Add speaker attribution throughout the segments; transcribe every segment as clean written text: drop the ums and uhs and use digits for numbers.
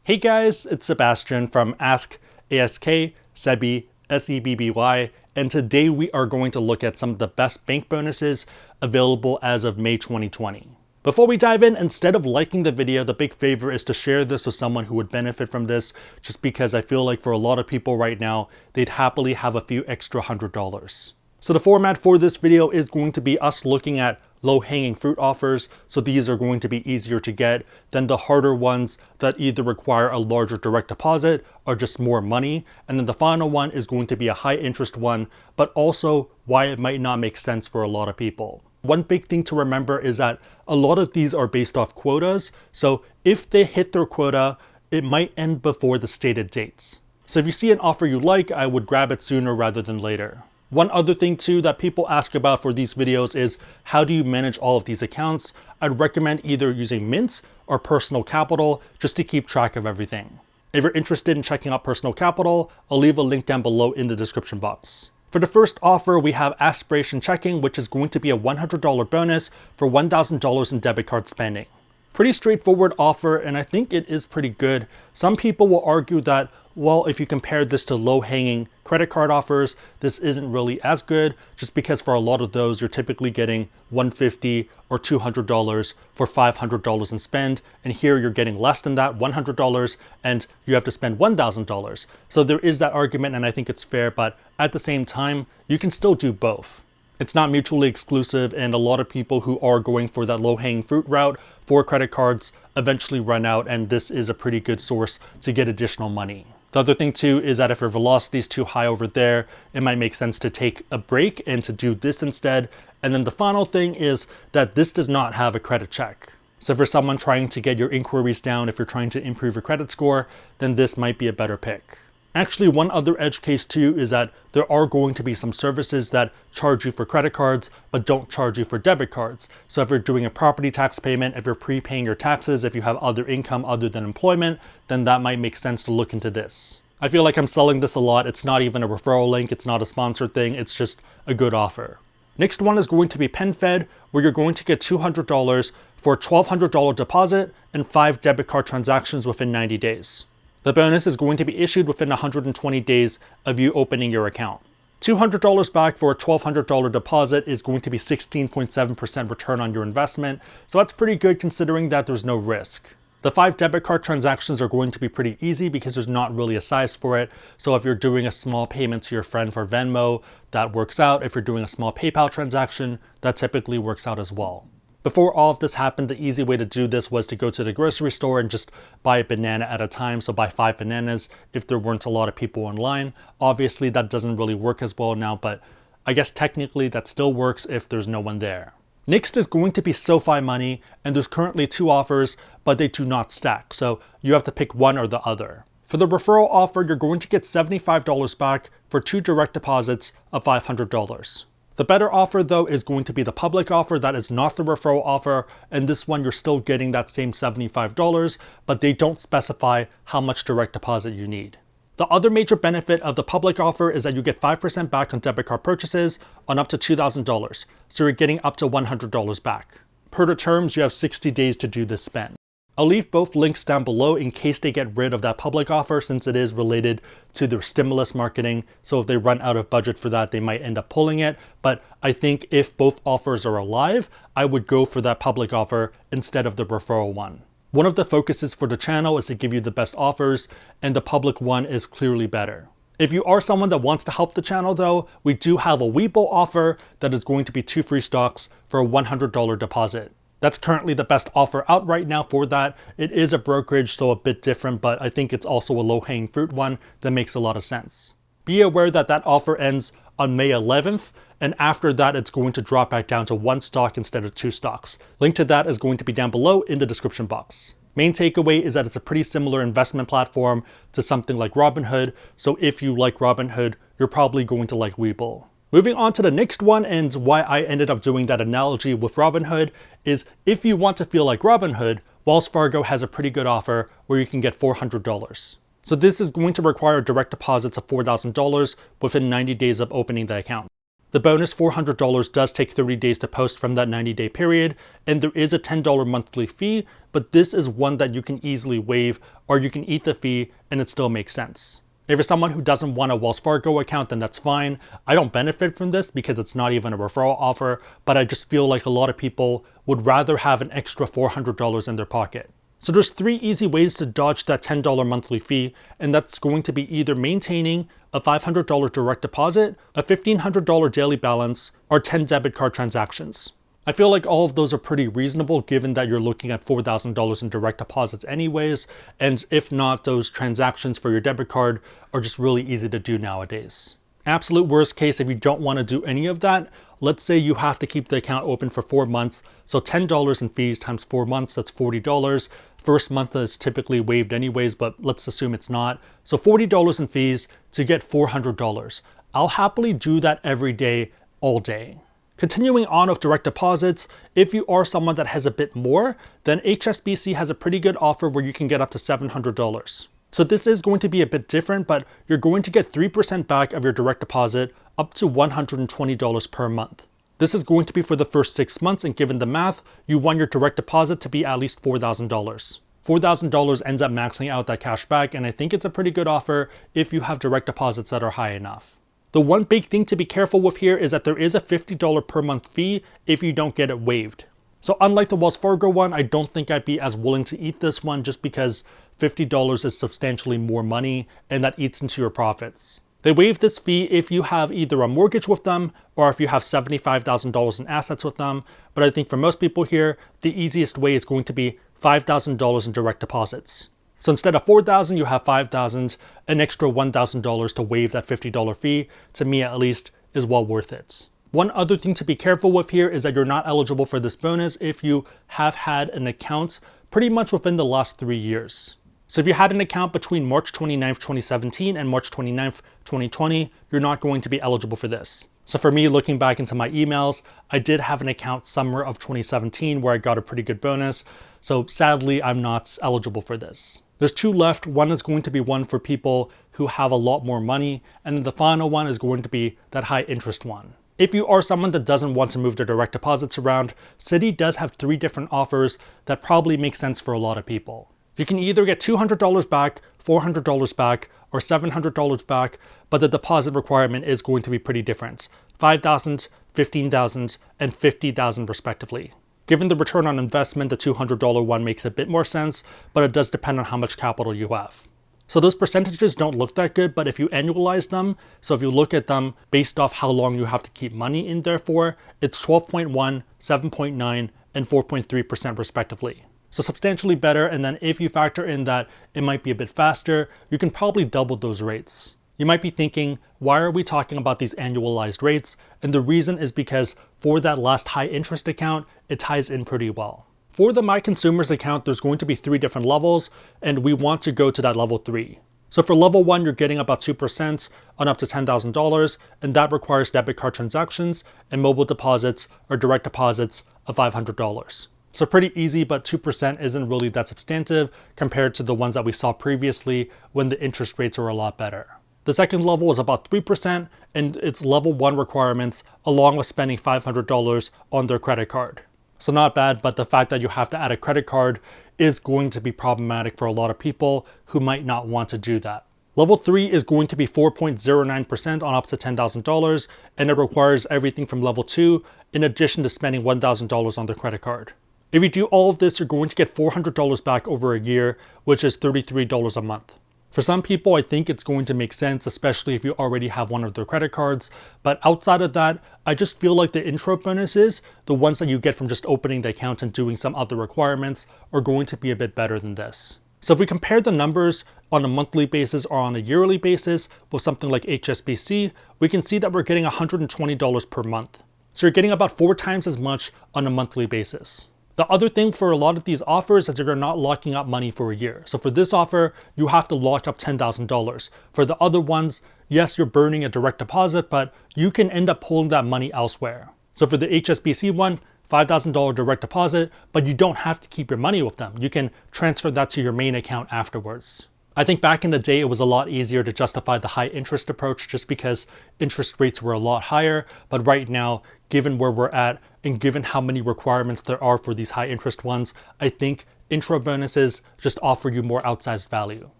Speaker 1: Hey guys, it's Sebastian from AskSebby, SEBBY, and today we are going to look at some of the best bank bonuses available as of May 2020. Before we dive in, instead of liking the video, the big favor is to share this with someone who would benefit from this, just because I feel like for a lot of people right now, they'd happily have a few extra $100. So the format for this video is going to be us looking at low-hanging fruit offers, so these are going to be easier to get than the harder ones that either require a larger direct deposit or just more money. And then the final one is going to be a high interest one, but also why it might not make sense for a lot of people. One big thing to remember is that a lot of these are based off quotas, so if they hit their quota, it might end before the stated dates. So if you see an offer you like, I would grab it sooner rather than later. One other thing too that people ask about for these videos is how do you manage all of these accounts? I'd recommend either using Mint or Personal Capital just to keep track of everything. If you're interested in checking out Personal Capital, I'll leave a link down below in the description box. For the first offer, we have Aspiration Checking, which is going to be a $100 bonus for $1,000 in debit card spending. Pretty straightforward offer, and I think it is pretty good. Some people will argue that, well, if you compare this to low-hanging credit card offers, this isn't really as good, just because for a lot of those, you're typically getting $150 or $200 for $500 in spend, and here you're getting less than that, $100, and you have to spend $1,000. So there is that argument, and I think it's fair, but at the same time, you can still do both. It's not mutually exclusive, and a lot of people who are going for that low-hanging fruit route for credit cards eventually run out, and this is a pretty good source to get additional money. The other thing too is that if your velocity is too high over there, it might make sense to take a break and to do this instead. And then the final thing is that this does not have a credit check. So for someone trying to get your inquiries down, if you're trying to improve your credit score, then this might be a better pick. Actually, one other edge case too is that there are going to be some services that charge you for credit cards, but don't charge you for debit cards. So if you're doing a property tax payment, if you're prepaying your taxes, if you have other income other than employment, then that might make sense to look into this. I feel like I'm selling this a lot. It's not even a referral link. It's not a sponsored thing. It's just a good offer. Next one is going to be Penfed, where you're going to get $200 for a $1,200 deposit and 5 debit card transactions within 90 days. The bonus is going to be issued within 120 days of you opening your account. $200 back for a $1,200 deposit is going to be 16.7% return on your investment, so that's pretty good considering that there's no risk. The 5 debit card transactions are going to be pretty easy because there's not really a size for it, so if you're doing a small payment to your friend for Venmo, that works out. If you're doing a small PayPal transaction, that typically works out as well. Before all of this happened, the easy way to do this was to go to the grocery store and just buy a banana at a time. So buy 5 bananas if there weren't a lot of people online. Obviously, that doesn't really work as well now, but I guess technically that still works if there's no one there. Next is going to be SoFi Money, and there's currently 2 offers, but they do not stack. So you have to pick one or the other. For the referral offer, you're going to get $75 back for 2 direct deposits of $500. The better offer though is going to be the public offer. That is not the referral offer, and this one you're still getting that same $75, but they don't specify how much direct deposit you need. The other major benefit of the public offer is that you get 5% back on debit card purchases on up to $2,000, so you're getting up to $100 back. Per the terms, you have 60 days to do this spend. I'll leave both links down below in case they get rid of that public offer, since it is related to their stimulus marketing. So if they run out of budget for that, they might end up pulling it. But I think if both offers are alive, I would go for that public offer instead of the referral one. One of the focuses for the channel is to give you the best offers, and the public one is clearly better. If you are someone that wants to help the channel though, we do have a Webull offer that is going to be 2 free stocks for a $100 deposit. That's currently the best offer out right now for that. It is a brokerage, so a bit different, but I think it's also a low-hanging fruit one that makes a lot of sense. Be aware that that offer ends on May 11th, and after that, it's going to drop back down to 1 stock instead of 2 stocks. Link to that is going to be down below in the description box. Main takeaway is that it's a pretty similar investment platform to something like Robinhood, so if you like Robinhood, you're probably going to like Webull. Moving on to the next one, and why I ended up doing that analogy with Robinhood, is if you want to feel like Robinhood, Wells Fargo has a pretty good offer where you can get $400. So this is going to require direct deposits of $4,000 within 90 days of opening the account. The bonus $400 does take 30 days to post from that 90-day period, and there is a $10 monthly fee, but this is one that you can easily waive, or you can eat the fee and it still makes sense. If you're someone who doesn't want a Wells Fargo account, then that's fine. I don't benefit from this because it's not even a referral offer, but I just feel like a lot of people would rather have an extra $400 in their pocket. So there's 3 easy ways to dodge that $10 monthly fee, and that's going to be either maintaining a $500 direct deposit, a $1,500 daily balance, or 10 debit card transactions. I feel like all of those are pretty reasonable given that you're looking at $4,000 in direct deposits anyways, and if not, those transactions for your debit card are just really easy to do nowadays. Absolute worst case, if you don't want to do any of that, let's say you have to keep the account open for 4 months, so $10 in fees times 4 months, that's $40. First month is typically waived anyways, but let's assume it's not. So $40 in fees to get $400. I'll happily do that every day, all day. Continuing on with direct deposits, if you are someone that has a bit more, then HSBC has a pretty good offer where you can get up to $700. So this is going to be a bit different, but you're going to get 3% back of your direct deposit up to $120 per month. This is going to be for the first 6 months, and given the math, you want your direct deposit to be at least $4,000. $4,000 ends up maxing out that cash back, and I think it's a pretty good offer if you have direct deposits that are high enough. The one big thing to be careful with here is that there is a $50 per month fee if you don't get it waived. So unlike the Wells Fargo one, I don't think I'd be as willing to eat this one just because $50 is substantially more money and that eats into your profits. They waive this fee if you have either a mortgage with them or if you have $75,000 in assets with them, but I think for most people here, the easiest way is going to be $5,000 in direct deposits. So instead of $4,000, you have $5,000, an extra $1,000 to waive that $50 fee, to me at least, is well worth it. One other thing to be careful with here is that you're not eligible for this bonus if you have had an account pretty much within the last 3 years. So if you had an account between March 29th, 2017 and March 29th, 2020, you're not going to be eligible for this. So for me, looking back into my emails, I did have an account summer of 2017 where I got a pretty good bonus. So sadly, I'm not eligible for this. There's 2 left. One is going to be one for people who have a lot more money. And then the final one is going to be that high interest one. If you are someone that doesn't want to move their direct deposits around, Citi does have 3 different offers that probably make sense for a lot of people. You can either get $200 back, $400 back, or $700 back, but the deposit requirement is going to be pretty different. $5,000, $15,000, and $50,000 respectively. Given the return on investment, the $200 one makes a bit more sense, but it does depend on how much capital you have. So those percentages don't look that good, but if you annualize them, so if you look at them based off how long you have to keep money in there for, it's 12.1, 7.9, and 4.3% respectively. So substantially better, and then if you factor in that it might be a bit faster, you can probably double those rates. You might be thinking, why are we talking about these annualized rates? And the reason is because for that last high interest account, it ties in pretty well. For the My Consumers account, there's going to be 3 different levels, and we want to go to that level 3. So for level 1, you're getting about 2% on up to $10,000, and that requires debit card transactions and mobile deposits or direct deposits of $500. So pretty easy, but 2% isn't really that substantive compared to the ones that we saw previously when the interest rates are a lot better. The second level is about 3%, and it's level 1 requirements along with spending $500 on their credit card. So not bad, but the fact that you have to add a credit card is going to be problematic for a lot of people who might not want to do that. Level 3 is going to be 4.09% on up to $10,000, and it requires everything from level 2 in addition to spending $1,000 on their credit card. If you do all of this, you're going to get $400 back over a year, which is $33 a month. For some people, I think it's going to make sense, especially if you already have one of their credit cards. But outside of that, I just feel like the intro bonuses, the ones that you get from just opening the account and doing some other requirements, are going to be a bit better than this. So if we compare the numbers on a monthly basis or on a yearly basis with something like HSBC, we can see that we're getting $120 per month. So you're getting about 4 times as much on a monthly basis. The other thing for a lot of these offers is that you're not locking up money for a year. So for this offer, you have to lock up $10,000. For the other ones, yes, you're burning a direct deposit, but you can end up pulling that money elsewhere. So for the HSBC one, $5,000 direct deposit, but you don't have to keep your money with them. You can transfer that to your main account afterwards. I think back in the day, it was a lot easier to justify the high interest approach just because interest rates were a lot higher. But right now, given where we're at and given how many requirements there are for these high interest ones, I think intro bonuses just offer you more outsized value.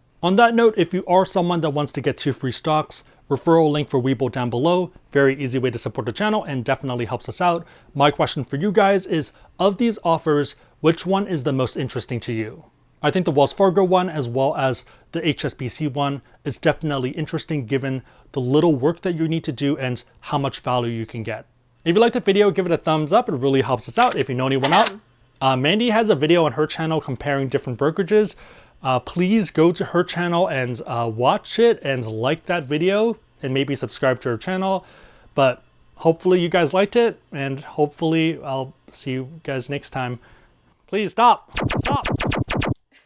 Speaker 1: On that note, if you are someone that wants to get 2 free stocks, referral link for Webull down below. Very easy way to support the channel and definitely helps us out. My question for you guys is, of these offers, which one is the most interesting to you? I think the Wells Fargo one as well as the HSBC one is definitely interesting given the little work that you need to do and how much value you can get. If you liked the video, give it a thumbs up. It really helps us out. If you know anyone out, Mandy has a video on her channel comparing different brokerages. Please go to her channel and watch it and like that video and maybe subscribe to her channel. But hopefully you guys liked it and hopefully I'll see you guys next time. Please stop.